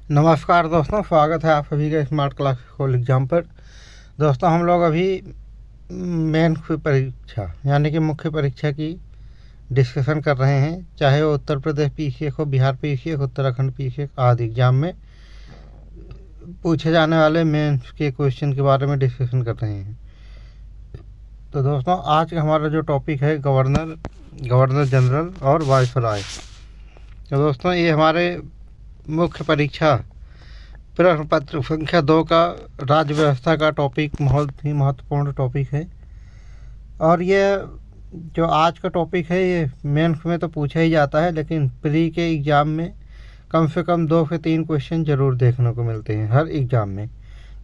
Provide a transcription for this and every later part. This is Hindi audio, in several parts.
नमस्कार दोस्तों, स्वागत है आप सभी का स्मार्ट क्लास स्कूल एग्ज़ाम पर। दोस्तों, हम लोग अभी मेन परीक्षा यानी कि मुख्य परीक्षा की डिस्कशन कर रहे हैं। चाहे वो उत्तर प्रदेश पीसीएस हो, बिहार पीसीएस, उत्तराखंड पीसीएस आदि एग्ज़ाम में पूछे जाने वाले मेंस के क्वेश्चन के बारे में डिस्कशन कर रहे हैं। तो दोस्तों, आज का हमारा जो टॉपिक है गवर्नर जनरल और वायसराय। तो दोस्तों, ये हमारे मुख्य परीक्षा प्रश्न पत्र संख्या 2 का राज्य व्यवस्था का टॉपिक बहुत ही महत्वपूर्ण टॉपिक है। और ये जो आज का टॉपिक है ये मेंस में तो पूछा ही जाता है, लेकिन प्री के एग्ज़ाम में कम से कम 2 से 3 क्वेश्चन ज़रूर देखने को मिलते हैं हर एग्ज़ाम में।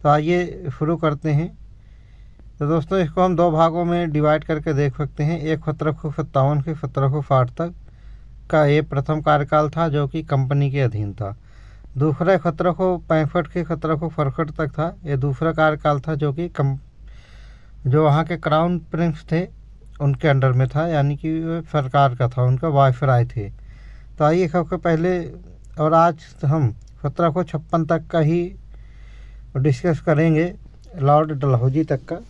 तो आइए शुरू करते हैं। तो दोस्तों, इसको हम 2 भागों में डिवाइड करके देख सकते हैं। एक 1757 से 1760 तक का ये प्रथम कार्यकाल था, जो कि कंपनी के अधीन था। दूसरा 1765 से 1767 तक था, ये दूसरा कार्यकाल था, जो कि जो वहाँ के क्राउन प्रिंस थे उनके अंडर में था, यानी कि वो सरकार का था, उनका वायसराय थे। तो आइए सबसे पहले, और आज हम 1756 तक का ही डिस्कस करेंगे, लॉर्ड डलहौजी तक का।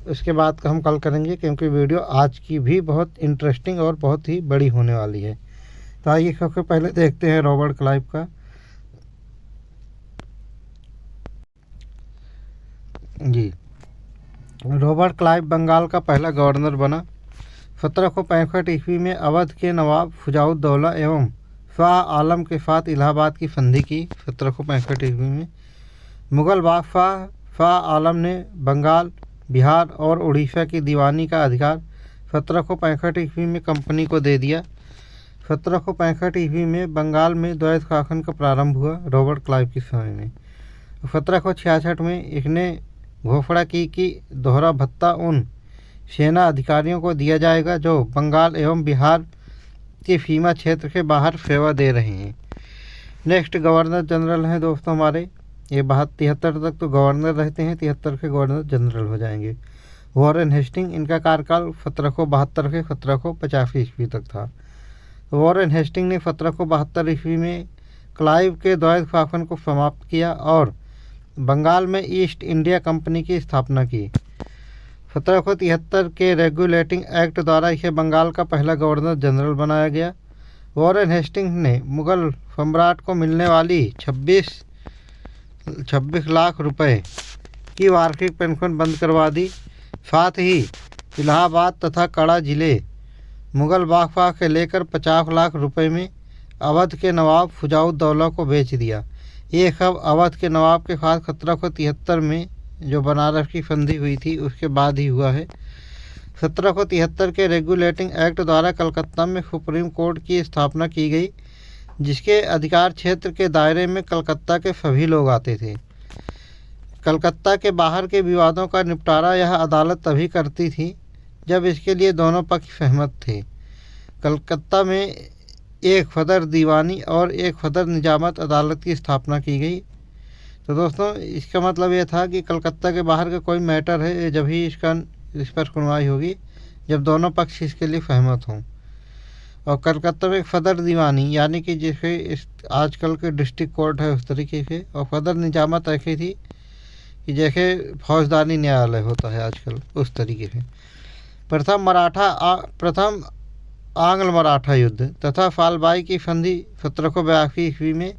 उसके बाद का हम कल करेंगे, क्योंकि वीडियो आज की भी बहुत इंटरेस्टिंग और बहुत ही बड़ी होने वाली है। तो आइए सबसे पहले देखते हैं रॉबर्ट क्लाइव का। जी, रॉबर्ट क्लाइव बंगाल का पहला गवर्नर बना। 1765 ईस्वी में अवध के नवाब शुजाउद्दौला एवं शाह आलम के साथ इलाहाबाद की संधि की। 1765 ईस्वी में मुगल बादशाह शाह आलम ने बंगाल, बिहार और उड़ीसा की दीवानी का अधिकार 1765 ईस्वी में कंपनी को दे दिया। 1765 ईस्वी में बंगाल में द्वैत शासन का प्रारंभ हुआ रॉबर्ट क्लाइव के समय में। 1766 में इसने घोषणा की कि दोहरा भत्ता उन सेना अधिकारियों को दिया जाएगा जो बंगाल एवं बिहार के सीमा क्षेत्र के बाहर सेवा दे रहे हैं। नेक्स्ट गवर्नर जनरल हैं दोस्तों हमारे, ये 73 तक तो गवर्नर रहते हैं, 73 के गवर्नर जनरल हो जाएंगे। वॉरेन हेस्टिंग, इनका कार्यकाल 1772 से 1785 ईस्वी तक था। वॉरेन हेस्टिंग ने 1772 ईस्वी में क्लाइव के द्वैत शासन को समाप्त किया और बंगाल में ईस्ट इंडिया कंपनी की स्थापना की। 1773 के रेगुलेटिंग एक्ट द्वारा इसे बंगाल का पहला गवर्नर जनरल बनाया गया। वॉरेन हेस्टिंग्स ने मुगल सम्राट को मिलने वाली 26 लाख रुपए की वार्षिक पेंशन बंद करवा दी। साथ ही इलाहाबाद तथा कड़ा जिले मुगल बादशाह से लेकर 50 लाख रुपए में अवध के नवाब शुजाउद्दौला को बेच दिया। ये सब अवध के नवाब के साथ 1773 में जो बनारस की संधि हुई थी उसके बाद ही हुआ है। 1773 के रेगुलेटिंग एक्ट द्वारा कलकत्ता में सुप्रीम कोर्ट की स्थापना की गई, जिसके अधिकार क्षेत्र के दायरे में कलकत्ता के सभी लोग आते थे। कलकत्ता के बाहर के विवादों का निपटारा यह अदालत तभी करती थी जब इसके लिए दोनों पक्ष सहमत थे। कलकत्ता में एक सदर दीवानी और एक सदर निजामत अदालत की स्थापना की गई। तो दोस्तों, इसका मतलब ये था कि कलकत्ता के बाहर का कोई मैटर है जब ही इस पर सुनवाई होगी जब दोनों पक्ष इसके लिए सहमत हों। और कलकत्ता में एक सदर दीवानी, यानी कि जैसे इस आजकल के डिस्ट्रिक्ट कोर्ट है उस तरीके से, और सदर निजामत ऐसी थी कि जैसे फौजदारी न्यायालय होता है आजकल उस तरीके से। प्रथम आंग्ल मराठा युद्ध तथा फालबाई की संधि 1782 ईस्वी में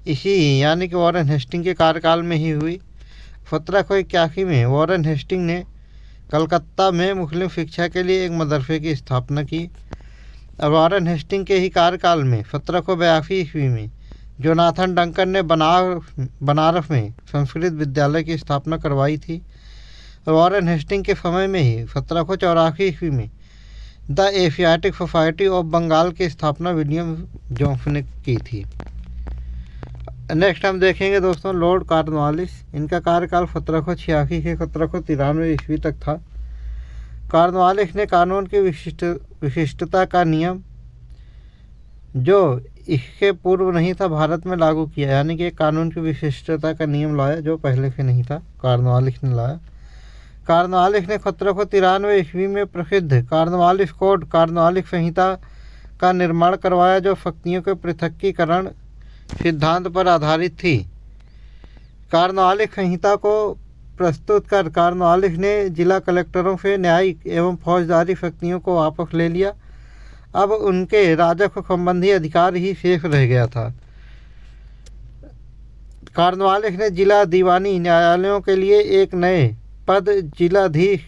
इसी यानी कि वॉरेन हेस्टिंग के कार्यकाल में ही हुई। 1781 में वॉरेन हेस्टिंग ने कलकत्ता में मुस्लिम शिक्षा के लिए एक मदरसे की स्थापना की। और वॉरेन हेस्टिंग के ही कार्यकाल में 1782 ईस्वी में जोनाथन डंकन ने बनारस में संस्कृत विद्यालय की स्थापना करवाई थी। वॉरेन हेस्टिंग के समय में ही 1784 ईस्वी में the Asiatic Society of Bengal की स्थापना विलियम जोन्स ने की थी। नेक्स्ट हम देखेंगे दोस्तों लॉर्ड कॉर्नवालिस, इनका कार्यकाल 1786 से 1793 ईस्वी तक था। कॉर्नवालिस ने कानून की विशिष्टता का नियम जो इसके पूर्व नहीं था भारत में लागू किया, यानी कि कानून की विशिष्टता का नियम लाया जो पहले से नहीं था, कॉर्नवालिस ने लाया। कॉर्नवालिस ने 1793 ईस्वी में प्रसिद्ध कॉर्नवालिस कोड कॉर्नवालिस संहिता का निर्माण करवाया, जो शक्तियों के पृथक्कीकरण सिद्धांत पर आधारित थी। कार्नवालिस संहिता को प्रस्तुत कर कार्नवालिस ने जिला कलेक्टरों से न्यायिक एवं फौजदारी शक्तियों को वापस ले लिया। अब उनके राजस्व संबंधी अधिकार ही शेष रह गया था। कार्नवालिस ने जिला दीवानी न्यायालयों के लिए एक नए पद जिलाधीश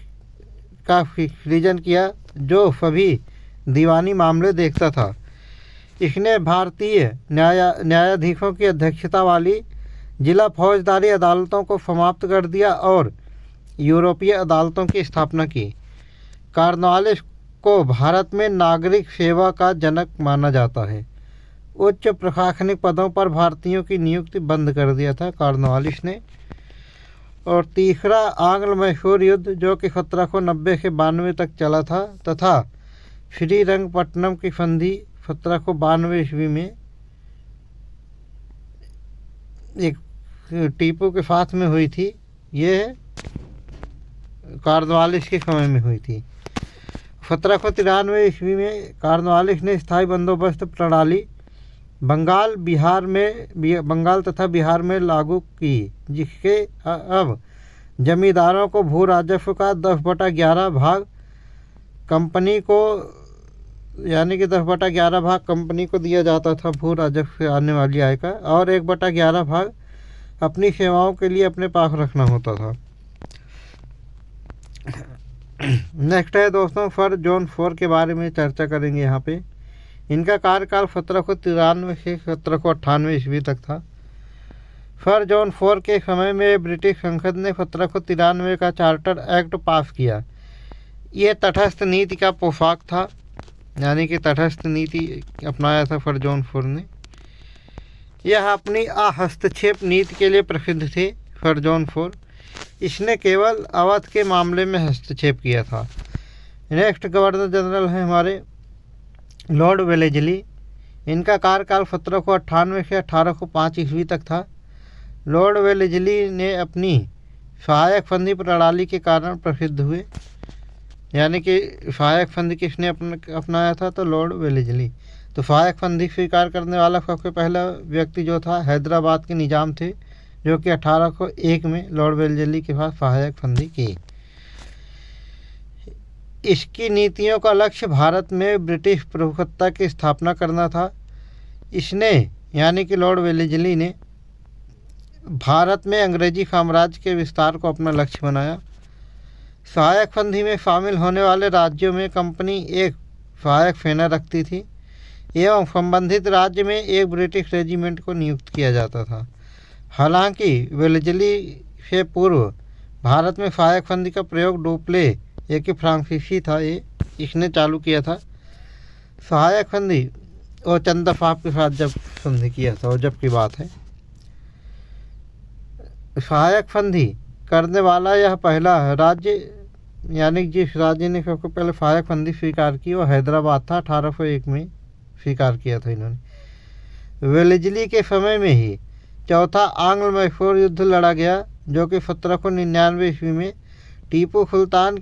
का सृजन किया, जो सभी दीवानी मामले देखता था। इसने भारतीय न्यायाधीशों की अध्यक्षता वाली जिला फौजदारी अदालतों को समाप्त कर दिया और यूरोपीय अदालतों की स्थापना की। कार्नवालिस को भारत में नागरिक सेवा का जनक माना जाता है। उच्च प्रशासनिक पदों पर भारतीयों की नियुक्ति बंद कर दिया था कार्नवालिस ने। और तीसरा आंग्ल मैसूर युद्ध, जो कि 1790 से 92 तक चला था, तथा श्रीरंगपट्टनम की संधि 1792 ईस्वी में एक टीपू के साथ में हुई थी। ये कार्नवालिस के समय में हुई थी। 1793 ईस्वी में कार्नवालिस ने स्थायी बंदोबस्त प्रणाली बंगाल तथा बिहार में लागू की, जिसके अब जमींदारों को भू राजस्व का 10/11 भाग कंपनी को, यानी कि 10/11 भाग कंपनी को दिया जाता था भू राजस्व से आने वाली आय का, और 1/11 भाग अपनी सेवाओं के लिए अपने पास रखना होता था। नेक्स्ट है दोस्तों, सर जॉन फोर के बारे में चर्चा करेंगे यहाँ पे। इनका कार्यकाल 1793 से 1798 ईस्वी तक था। सर जॉन फोर के समय में ब्रिटिश संसद ने 1793 का चार्टर एक्ट पास किया। ये तटस्थ नीति का पोशाक था, यानी कि तटस्थ नीति अपनाया था सर जॉन फोर ने। यह अपनी हस्तक्षेप नीति के लिए प्रसिद्ध थे सर जॉन फोर। इसने केवल अवध के मामले में हस्तक्षेप किया था। नेक्स्ट गवर्नर जनरल हैं हमारे लॉर्ड वेलेजली। इनका कार्यकाल 1798 से 1805 ईस्वी तक था। लॉर्ड वेलेजली ने अपनी सहायक संधि प्रणाली के कारण प्रसिद्ध हुए, यानी कि सहायक संधि किसने अपनाया था, तो लॉर्ड वेलेजली। तो सहायक संधि स्वीकार करने वाला सबसे पहला व्यक्ति जो था हैदराबाद के निजाम थे, जो कि 1801 में लॉर्ड वेलेजली के पास सहायक संधि की। इसकी नीतियों का लक्ष्य भारत में ब्रिटिश प्रभुसत्ता की स्थापना करना था। इसने, यानी कि लॉर्ड वेलेजली ने, भारत में अंग्रेजी साम्राज्य के विस्तार को अपना लक्ष्य बनाया। सहायक संधि में शामिल होने वाले राज्यों में कंपनी एक सहायक सेना रखती थी एवं संबंधित राज्य में एक ब्रिटिश रेजिमेंट को नियुक्त किया जाता था। हालांकि वेलेजली से पूर्व भारत में सहायक संधि का प्रयोग डुप्ले, एक फ्रांसीसी था, इसने चालू किया था। सहायक संधि और चंदा साहब के साथ जब संधि किया था, और जब की बात है। सहायक संधि करने वाला यह पहला राज्य, यानी जिस राज्य ने सबसे पहले सहायक संधि स्वीकार की, वो हैदराबाद था। 1801 में स्वीकार किया था इन्होंने। वेलेजली के समय में ही चौथा आंग्ल मैसूर युद्ध लड़ा गया, जो कि 1799 ईस्वी में टीपू सुल्तान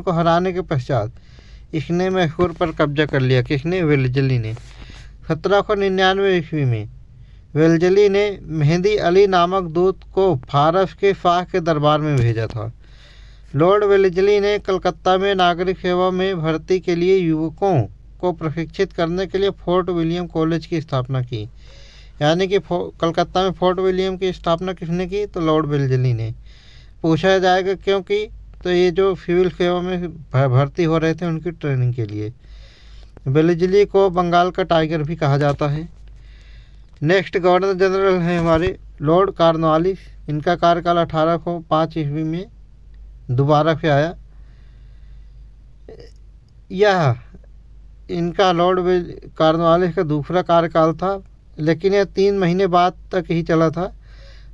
को हराने के पश्चात इसने मैसूर पर कब्जा कर लिया। किसने? वेलेजली ने। 1799 ईस्वी में वेलेजली ने मेहंदी अली नामक दूत को फारस के शाह के दरबार में भेजा था। लॉर्ड वेलेजली ने कलकत्ता में नागरिक सेवा में भर्ती के लिए युवकों को प्रशिक्षित करने के लिए फोर्ट विलियम कॉलेज की स्थापना की। यानी कि कलकत्ता में फोर्ट विलियम की स्थापना किसने की? तो लॉर्ड वेलेजली ने। पूछा जाएगा क्योंकि, तो ये जो सिविल सेवा में भर्ती हो रहे थे उनकी ट्रेनिंग के लिए। वेलेजली को बंगाल का टाइगर भी कहा जाता है। नेक्स्ट गवर्नर जनरल हैं हमारे लॉर्ड कार्नवालिस। इनका कार्यकाल 1805 ईस्वी में दोबारा से आया। यह इनका लॉर्ड कार्नवालिस का दूसरा कार्यकाल था, लेकिन यह 3 महीने बाद तक ही चला था,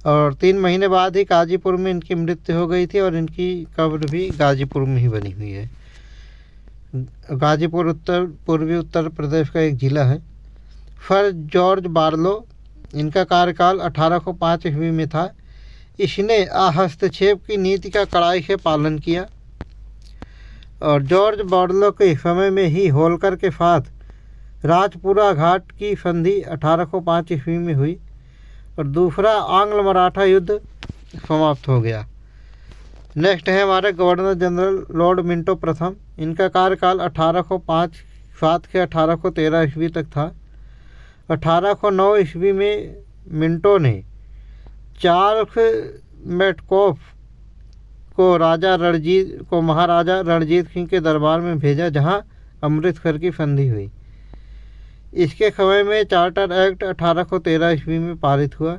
और 3 महीने बाद ही गाजीपुर में इनकी मृत्यु हो गई थी, और इनकी कब्र भी गाजीपुर में ही बनी हुई है। गाजीपुर पूर्वी उत्तर प्रदेश का एक ज़िला है। सर जॉर्ज बार्लो, इनका कार्यकाल 1805 ईस्वी में था। इसने हस्तक्षेप की नीति का कड़ाई से पालन किया, और जॉर्ज बार्लो के समय में ही होलकर के साथ राजपुरा घाट की संधि 1805 ईस्वी में हुई और दूसरा आंग्ल मराठा युद्ध समाप्त हो गया। नेक्स्ट है हमारे गवर्नर जनरल लॉर्ड मिंटो प्रथम। इनका कार्यकाल 1805 से 1813 ईस्वी तक था। 1809 ईस्वी में मिंटो ने चार्ल्स मेटकॉफ को महाराजा रणजीत सिंह के दरबार में भेजा, जहां अमृतसर की संधि हुई। इसके समय में चार्टर एक्ट 1813 ईस्वी में पारित हुआ।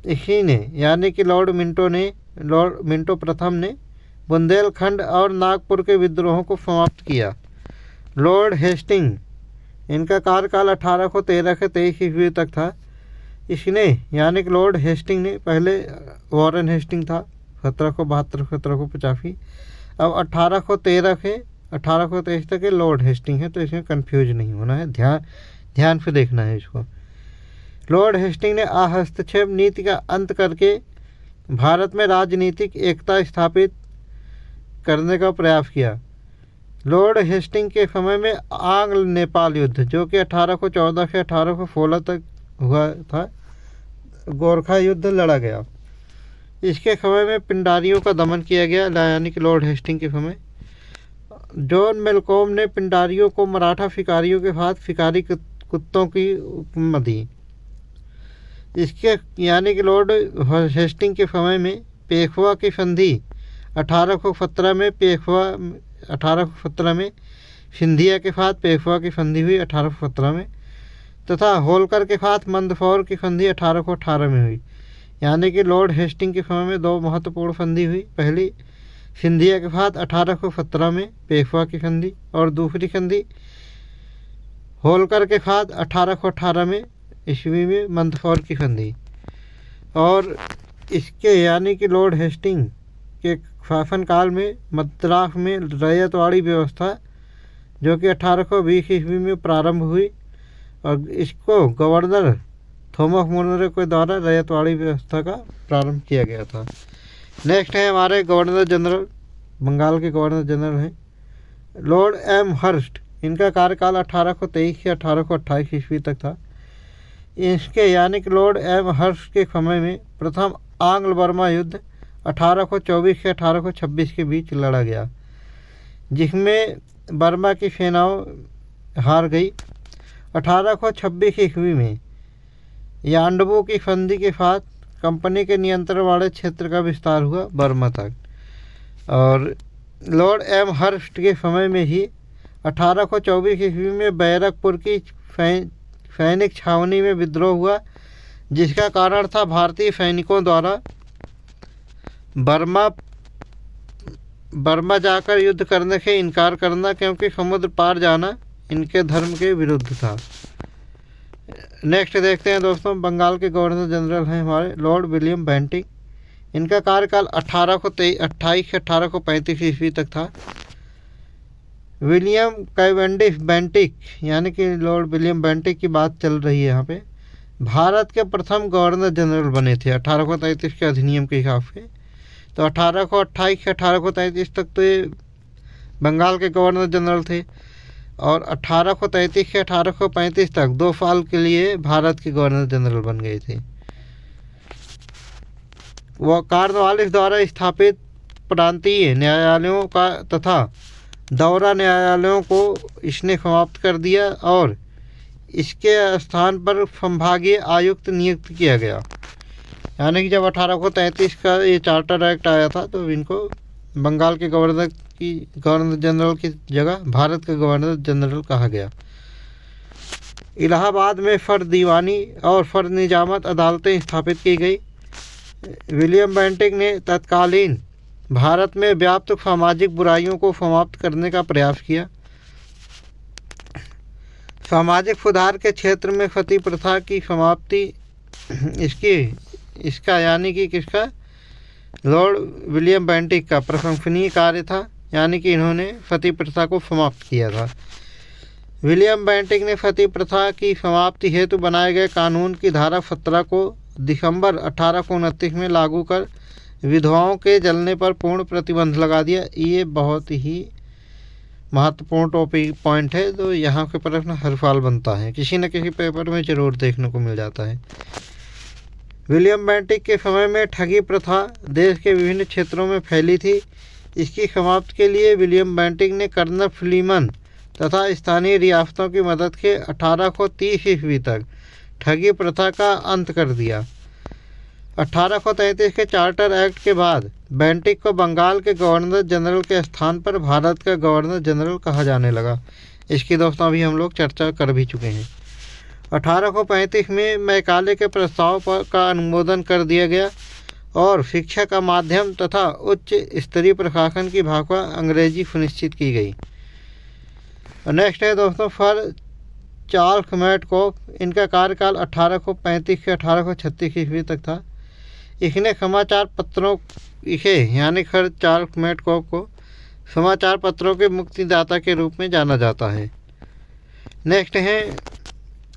इसी ने यानी कि लॉर्ड मिंटो प्रथम ने बुंदेलखंड और नागपुर के विद्रोहों को समाप्त किया। लॉर्ड हेस्टिंग, इनका कार्यकाल 1813 से 23 ईस्वी तक था। इसने यानी कि लॉर्ड हेस्टिंग ने, पहले वॉरेन हेस्टिंग था 1772-1785, अब 1813 से 1823 तक के लॉर्ड हेस्टिंग है, तो इसमें कंफ्यूज नहीं होना है, ध्यान से देखना है इसको। लॉर्ड हेस्टिंग ने हस्तक्षेप नीति का अंत करके भारत में राजनीतिक एकता स्थापित करने का प्रयास किया। लॉर्ड हेस्टिंग के समय में आंग्ल नेपाल युद्ध, जो कि 1814 से 1816 तक हुआ था, गोरखा युद्ध लड़ा गया। इसके समय में पिंडारियों का दमन किया गया, यानी कि लॉर्ड हेस्टिंग के समय। जॉन मेलकॉम ने पिंडारियों को मराठा शिकारियों के साथ शिकारी कुत्तों की उपमा दी। इसके यानी कि लॉर्ड हेस्टिंग के समय में पेशवा की संधि 1817 में 1817 में सिंधिया के साथ पेशवा की संधि हुई 1817 में, तथा होलकर के साथ मंदसौर की संधि 1818 में हुई। यानी कि लॉर्ड हेस्टिंग के समय में दो महत्वपूर्ण संधि हुई। पहली सिंधिया के साथ 1817 में पेशवा की संधि, और दूसरी संधि होलकर के साथ 1818 में ईस्वी में मंदसौर की संधि। और इसके यानी कि लॉर्ड हेस्टिंग के शासनकाल में मद्रास में रैयतवाड़ी व्यवस्था, जो कि 1820 ईस्वी में प्रारंभ हुई, और इसको गवर्नर थॉमस मुनरो के द्वारा रैयतवाड़ी व्यवस्था का प्रारंभ किया गया था। नेक्स्ट है हमारे गवर्नर जनरल, बंगाल के गवर्नर जनरल हैं लॉर्ड एम हर्स्ट। इनका कार्यकाल 1823 से 1828 ईस्वी तक था। इसके यानी कि लॉर्ड एम हर्स्ट के समय में प्रथम आंग्ल बर्मा युद्ध 1824 से 1826 के बीच लड़ा गया, जिसमें बर्मा की सेनाओं हार गई। 1826 ईस्वी में यांडबू की संधि के साथ कंपनी के नियंत्रण वाले क्षेत्र का विस्तार हुआ बर्मा तक। और लॉर्ड एम हर्स्ट के समय में ही 1824 ईस्वी में बैरकपुर की सैनिक छावनी में विद्रोह हुआ, जिसका कारण था भारतीय सैनिकों द्वारा बर्मा जाकर युद्ध करने से इनकार करना, क्योंकि समुद्र पार जाना इनके धर्म के विरुद्ध था। नेक्स्ट देखते हैं दोस्तों, बंगाल के गवर्नर जनरल हैं हमारे लॉर्ड विलियम बेंटिक। इनका कार्यकाल 1828 से 1835 ईस्वी तक था। विलियम कैवेंडिश बेंटिक, यानी कि लॉर्ड विलियम बेंटिक की बात चल रही है यहाँ पे, भारत के प्रथम गवर्नर जनरल बने थे 1833 के अधिनियम के हिसाब से। तो 1828 से 1833 तक तो ये बंगाल के गवर्नर जनरल थे, और 1833 से 1835 तक 2 साल के लिए भारत के गवर्नर जनरल बन गए थे। वह कॉर्नवालिस द्वारा स्थापित प्रांतीय न्यायालयों का तथा दौरा न्यायालयों को इसने समाप्त कर दिया, और इसके स्थान पर संभागीय आयुक्त नियुक्त किया गया। यानी कि जब 1833 का ये चार्टर एक्ट आया था, तो इनको बंगाल के गवर्नर जनरल की जगह भारत का गवर्नर जनरल कहा गया। इलाहाबाद में फर्द दीवानी और फर्द निजामत अदालतें स्थापित की गई। विलियम बेंटिक ने तत्कालीन भारत में व्याप्त सामाजिक बुराइयों को समाप्त करने का प्रयास किया। सामाजिक सुधार के क्षेत्र में सती प्रथा की समाप्ति इसका यानी कि किसका, लॉर्ड विलियम बेंटिक का प्रशंसनीय कार्य था। यानी कि इन्होंने सती प्रथा को समाप्त किया था। विलियम बेंटिक ने सती प्रथा की समाप्ति हेतु बनाए गए कानून की धारा 17 को दिसंबर 1829 में लागू कर विधवाओं के जलने पर पूर्ण प्रतिबंध लगा दिया। ये बहुत ही महत्वपूर्ण टॉपिक पॉइंट है, तो यहाँ के प्रश्न हर साल बनता है, किसी न किसी पेपर में जरूर देखने को मिल जाता है। विलियम बेंटिक के समय में ठगी प्रथा देश के विभिन्न क्षेत्रों में फैली थी। इसकी समाप्ति के लिए विलियम बेंटिक ने कर्नल फ्लीमन तथा स्थानीय रियासतों की मदद से 1830 ईस्वी तक ठगी प्रथा का अंत कर दिया। 1833 के चार्टर एक्ट के बाद बेंटिक को बंगाल के गवर्नर जनरल के स्थान पर भारत का गवर्नर जनरल कहा जाने लगा। इसकी दोस्तों अभी हम लोग चर्चा कर भी चुके हैं। 1835 में मैकाले के प्रस्ताव का अनुमोदन कर दिया गया और शिक्षा का माध्यम तथा उच्च स्तरीय प्रशासन की भाषा अंग्रेजी सुनिश्चित की गई। नेक्स्ट है दोस्तों सर चार्ल्स मैडकॉफ। इनका कार्यकाल 1835 से 1836 ईस्वी तक था। इसने समाचार पत्रों यानी सर चार्ल्स मैडकॉफ को समाचार पत्रों के मुक्तिदाता के रूप में जाना जाता है। नेक्स्ट है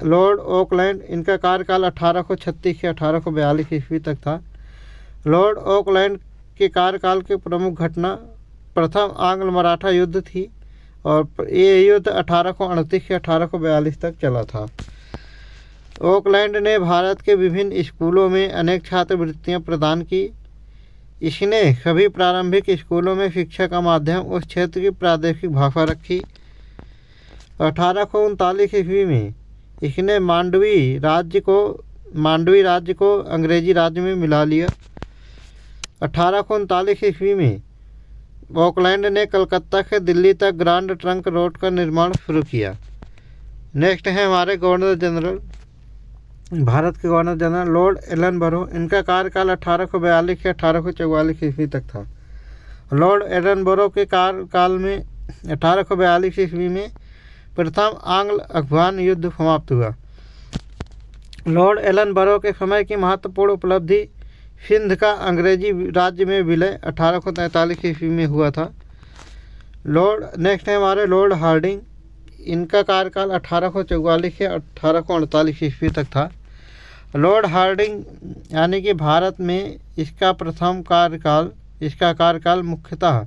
लॉर्ड ऑकलैंड। इनका कार्यकाल 1836 से 1842 ईस्वी तक था। लॉर्ड ऑकलैंड के कार्यकाल की प्रमुख घटना प्रथम आंग्ल मराठा युद्ध थी और ये युद्ध 1838 से 1842 तक चला था। ऑकलैंड ने भारत के विभिन्न स्कूलों में अनेक छात्रवृत्तियां प्रदान की। इसने सभी प्रारंभिक स्कूलों में शिक्षा का माध्यम उस क्षेत्र की प्रादेशिक भाषा रखी। 1839 ईस्वी में इसने मांडवी राज्य को अंग्रेजी राज्य में मिला लिया। 1839 ईस्वी में ऑकलैंड ने कलकत्ता से दिल्ली तक ग्रांड ट्रंक रोड का निर्माण शुरू किया। नेक्स्ट है हमारे गवर्नर जनरल, भारत के गवर्नर जनरल लॉर्ड एलनबरो। इनका कार्यकाल 1842 से 1844 ईस्वी तक था। लॉर्ड एलनबरो के कार्यकाल में 1842 ईस्वी में प्रथम आंग्ल अफगान युद्ध समाप्त हुआ। लॉर्ड एलनबरो के समय की महत्वपूर्ण उपलब्धि सिंध का अंग्रेजी राज्य में विलय 1843 ईस्वी में हुआ था। नेक्स्ट है हमारे लॉर्ड हार्डिंग। इनका कार्यकाल 1844 से 1848 ईस्वी तक था। लॉर्ड हार्डिंग यानी कि भारत में इसका कार्यकाल मुख्यतः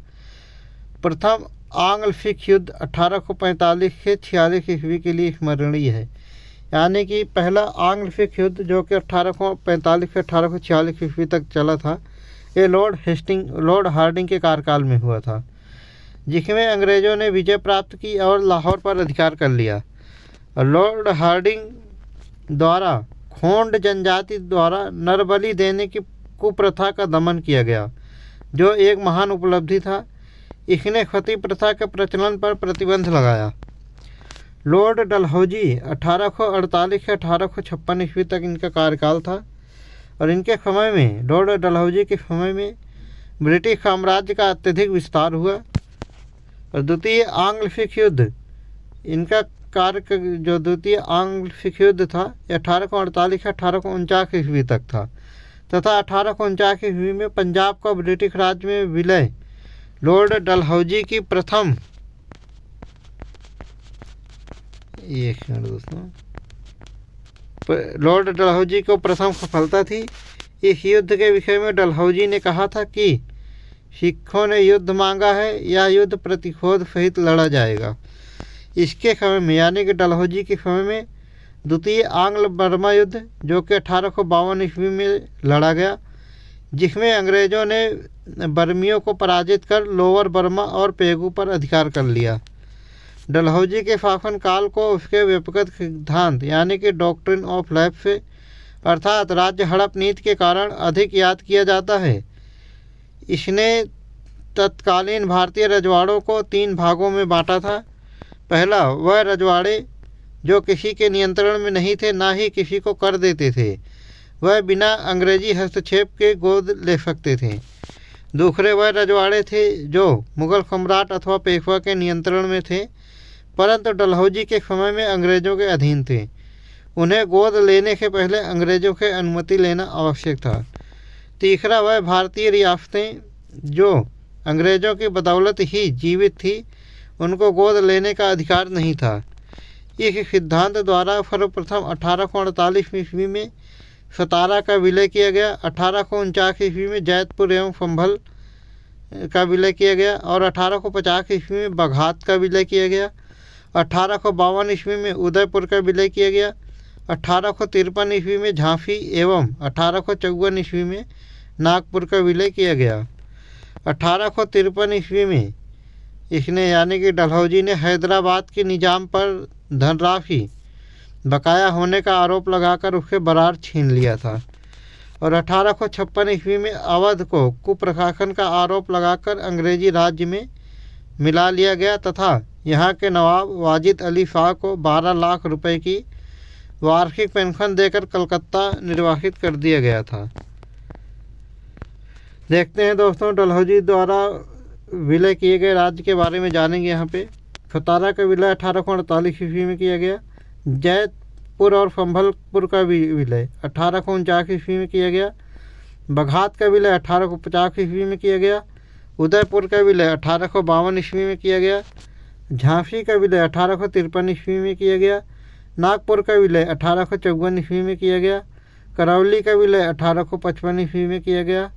प्रथम आंग्ल सिख युद्ध 1845 से 46 ईस्वी के लिए स्मरणीय है। यानी कि पहला आंग्ल सिख युद्ध जो कि 1845 से 1846 ईस्वी तक चला था, ये लॉर्ड हार्डिंग के कार्यकाल में हुआ था, जिसमें अंग्रेज़ों ने विजय प्राप्त की और लाहौर पर अधिकार कर लिया। लॉर्ड हार्डिंग द्वारा खोंड जनजाति द्वारा नरबलि देने की कुप्रथा का दमन किया गया, जो एक महान उपलब्धि था। इसने सती प्रथा के प्रचलन पर प्रतिबंध लगाया। लॉर्ड डलहौजी 1848 से 1856 ईस्वी तक इनका कार्यकाल था और इनके समय में लॉर्ड डलहौजी के समय में ब्रिटिश साम्राज्य का अत्यधिक विस्तार हुआ और द्वितीय आंग्ल सिख युद्ध द्वितीय आंग्ल सिख युद्ध था 1848 से 1849 ईस्वी तक था तथा 1849 ईस्वी में पंजाब का ब्रिटिश राज्य में विलय लॉर्ड डलहौजी की प्रथम लॉर्ड डलहौजी को प्रथम सफलता थी। इस युद्ध के विषय में डलहौजी ने कहा था कि सिखों ने युद्ध मांगा है, यह युद्ध प्रतिशोध सहित लड़ा जाएगा। इसके समय में यानी कि डलहौजी के समय में द्वितीय आंग्ल बर्मा युद्ध जो कि 1852 ईस्वी में लड़ा गया, जिसमें अंग्रेज़ों ने बर्मियों को पराजित कर लोअर बर्मा और पेगू पर अधिकार कर लिया। डलहौजी के शासन काल को उसके व्यक्तिगत सिद्धांत यानी कि डॉक्ट्रिन ऑफ लैप्स अर्थात राज्य हड़प नीति के कारण अधिक याद किया जाता है। इसने तत्कालीन भारतीय रजवाड़ों को 3 भागों में बांटा था। पहला, वह रजवाड़े जो किसी के नियंत्रण में नहीं थे, ना ही किसी को कर देते थे, वह बिना अंग्रेजी हस्तक्षेप के गोद ले सकते थे। दूसरे, वह रजवाड़े थे जो मुगल सम्राट अथवा पेशवा के नियंत्रण में थे, परंतु डलहौजी के समय में अंग्रेज़ों के अधीन थे। उन्हें गोद लेने से पहले अंग्रेज़ों की अनुमति लेना आवश्यक था। तीसरा, वह भारतीय रियासतें जो अंग्रेज़ों की बदौलत ही जीवित थी, उनको गोद लेने का अधिकार नहीं था। इस सिद्धांत द्वारा सर्वप्रथम 1848 ईस्वी में सतारा का विलय किया गया। 1849 ईस्वी में जैतपुर एवं संभल का विलय किया गया और 1850 ईस्वी में बघात का विलय किया गया। 1852 ईस्वी में उदयपुर का विलय किया गया। 1853 ईस्वी में झांसी एवं 1854 ईस्वी में नागपुर का विलय किया गया। 1853 ईस्वी में इसने यानी कि डलहौजी ने हैदराबाद के निजाम पर धनराशि बकाया होने का आरोप लगाकर उससे बरार छीन लिया था और 1856 ईस्वी में अवध को कुप्रशासन का आरोप लगाकर अंग्रेजी राज्य में मिला लिया गया तथा यहाँ के नवाब वाजिद अली शाह को 12 लाख रुपए की वार्षिक पेंशन देकर कलकत्ता निर्वासित कर दिया गया था। देखते हैं दोस्तों, डलहौजी द्वारा विलय किए गए राज्य के बारे में जानेंगे। यहाँ पे सतारा का विलय 1848 ईस्वी में किया गया। जैतपुर और संभलपुर का विलय 1849 ईस्वी में किया गया। बघात का विलय 1850 ईस्वी में किया गया। उदयपुर का विलय 1852 ईस्वी में किया गया। झांसी का विलय 1853 ईस्वी में किया गया। नागपुर का विलय 1854 ईस्वी में किया गया। करौली का विलय 1855 ईस्वी में किया गया।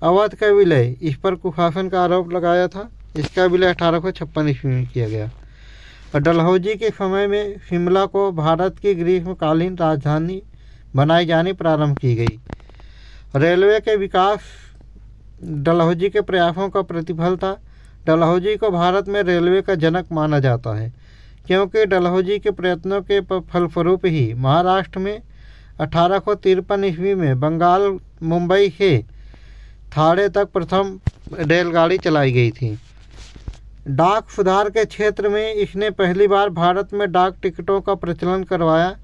अवध का विलय, इस पर कुशासन का आरोप लगाया था, इसका विलय 1856 ईस्वी में किया गया। और डलहौजी के समय में शिमला को भारत की ग्रीष्मकालीन राजधानी बनाई जानी प्रारंभ की गई। रेलवे के विकास डलहौजी के प्रयासों का प्रतिफल था। डलहौजी को भारत में रेलवे का जनक माना जाता है क्योंकि डलहौजी के प्रयत्नों के फलस्वरूप ही महाराष्ट्र में 1853 ईस्वी में बंगाल मुंबई से थाने तक प्रथम रेलगाड़ी चलाई गई थी। डाक सुधार के क्षेत्र में इसने पहली बार भारत में डाक टिकटों का प्रचलन करवाया।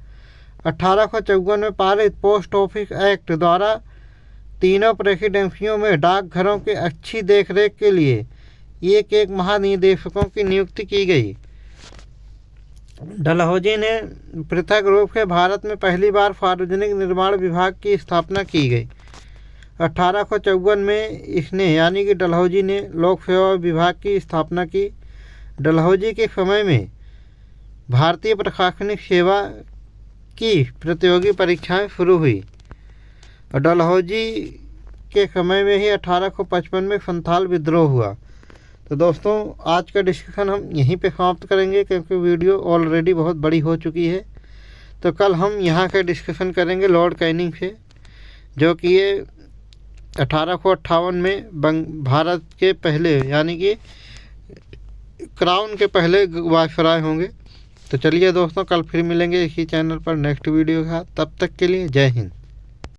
1854 में पारित पोस्ट ऑफिस एक्ट द्वारा तीनों प्रेसिडेंसियों में डाकघरों की अच्छी देखरेख के लिए एक महानिदेशकों की नियुक्ति की गई। डलहौजी ने पृथक रूप से भारत में पहली बार सार्वजनिक निर्माण विभाग की स्थापना की गई। 1854 में इसने यानी कि डलहौजी ने लोक सेवा विभाग की स्थापना की। डलहौजी के समय में भारतीय प्रशासनिक सेवा की प्रतियोगी परीक्षाएं शुरू हुई और डलहौजी के समय में ही 1855 में संथाल विद्रोह हुआ। तो दोस्तों, आज का डिस्कशन हम यहीं पे समाप्त करेंगे क्योंकि वीडियो ऑलरेडी बहुत बड़ी हो चुकी है। तो कल हम यहाँ का डिस्कशन करेंगे लॉर्ड कैनिंग से, जो कि ये 1858 में भारत के पहले यानी कि क्राउन के पहले वायसराय होंगे। तो चलिए दोस्तों, कल फिर मिलेंगे इसी चैनल पर नेक्स्ट वीडियो के साथ। तब तक के लिए जय हिंद।